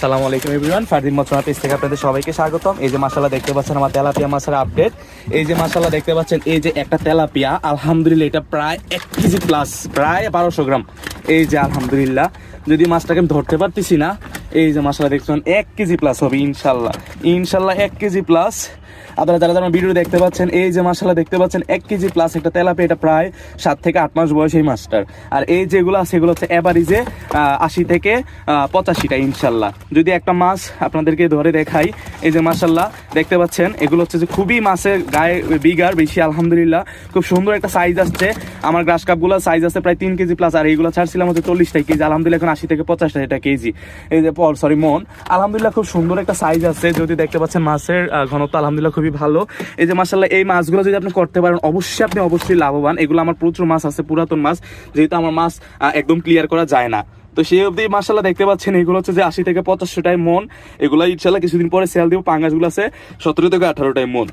আসসালামু আলাইকুম everyone, Fardin Machna page থেকে আপনাদের সবাইকে স্বাগতম। এই যে মাশাআল্লাহ দেখতে পাচ্ছেন আমার তেলাপিয়া মাছের আপডেট। এই যে মাশাআল্লাহ দেখতে পাচ্ছেন, এই যে একটা তেলাপিয়া, আলহামদুলিল্লাহ এটা প্রায় 1 কেজি প্লাস, প্রায় 1200 গ্রাম। এই যে আলহামদুলিল্লাহ, যদি মাছটাকে আমি ধরতে পারতেছি না, এই যে মাশাআল্লাহ দেখছেন 1 কেজি প্লাস হবে ইনশাল্লাহ, ইনশাল্লাহ 1 কেজি প্লাস। আপনারা যারা যারা ভিডিও দেখতে পাচ্ছেন, এই যে মাশাআল্লাহ দেখতে পাচ্ছেন 1 কেজি প্লাস একটা তেলাপিয়া, এটা প্রায় 7 থেকে 8 মাস বয়স এই মাছটার। আর এই যেগুলো আছে এগুলো হচ্ছে এভারেজে 80 থেকে 85টা ইনশাল্লাহ। যদি একটা মাছ আপনাদেরকে ধরে দেখাই, এই যে মাশাআল্লাহ দেখতে পাচ্ছেন, এগুলো হচ্ছে যে খুবই মাছের গায়ে বিগার বেশি, আলহামদুলিল্লাহ খুব সুন্দর একটা সাইজ আসছে। আমার গ্রাস কাপগুলো সাইজ আছে প্রায় 3 কেজি প্লাস, আর এইগুলো ছাড়ছিলাম হচ্ছে 40টা কেজি, আলহামদুলিল্লাহ এখন 80 থেকে 50টা কেজি। এই যে মন, আলহামদুলিল্লাহ খুব সুন্দর একটা সাইজ আছে। যদি দেখতে পাচ্ছেন মাছের ঘনত্ব আলহামদুলিল্লাহ খুবই ভালো। এই যে মাশাআল্লাহ এই মাছগুলো যদি আপনি করতে পারেন, আপনি অবশ্যই লাভবান। এগুলো আমার প্রচুর মাছ আছে, পুরাতন মাছ, যেহেতু আমার মাছ একদম ক্লিয়ার করা যায় না, তো সেই অবধি মাশাআল্লাহ দেখতে পাচ্ছেন এগুলো হচ্ছে যে 80 থেকে 85টাই মন। এগুলো ইনশাআল্লাহ কিছুদিন পরে সেল দিব। পাঙ্গাসগুলো আছে 17 থেকে 18টাই মন।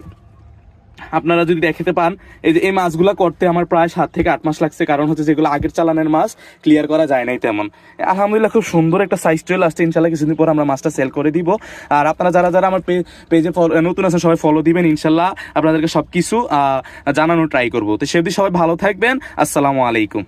আপনারা যদি দেখতে পান, এই যে এই মাছগুলো করতে আমার প্রায় 7 থেকে 8 মাস লাগছে, কারণ হচ্ছে যেগুলো আগের চালানের মাছ ক্লিয়ার করা যায় নাই তেমন। আলহামদুলিল্লাহ খুব সুন্দর একটা সাইজ চলে আসছে, ইনশাল্লাহ কিছুদিন পর আমরা মাছটা সেল করে দিব। আর আপনারা যারা যারা আমার পেজে নতুন আছেন সবাই ফলো দিবেন, ইনশাল্লাহ আপনাদেরকে সব কিছু জানানোর ট্রাই করবো। তো সেদিন সবাই ভালো থাকবেন, আসসালামু আলাইকুম।